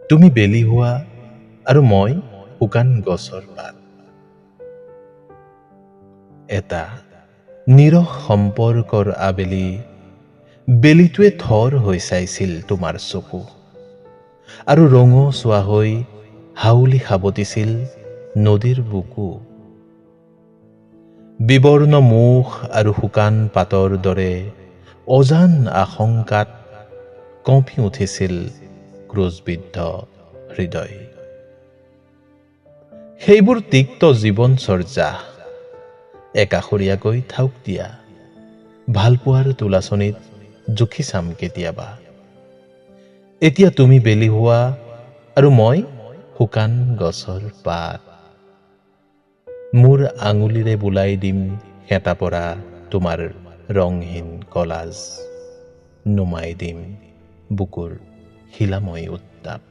তুমি বেলি হোৱা আৰু মই শুকান গছৰ পাত। এটা নিৰহ সম্পৰ্কৰ আবেলি বেলিটোৱে থৰ হৈ চাইছিল তোমাৰ চকু, আৰু ৰঙচুৱা হৈ হাউলি সাবটিছিল নদীৰ বুকু। বিবৰ্ণ মুখ আৰু শুকান পাতৰ দৰে অজান আশংকাত কঁপি উঠিছিল ক্ৰোধবিদ্ধ হৃদয়। সেইবোৰ তিক্ত জীৱনচৰ্যা, একাষৰীয়াকৈ থাওক দিয়া, ভালপোৱাৰ তোলাচনীত জুখি চাম কেতিয়াবা। এতিয়া তুমি বেলি হোৱা আৰু মই শুকান গছৰ পাত। মোৰ আঙুলিৰে বোলাই দিম হেতা পৰা তোমাৰ ৰংহীন কলাজ, নুমাই দিম বুকুৰ শিলাময় উত্তাপ।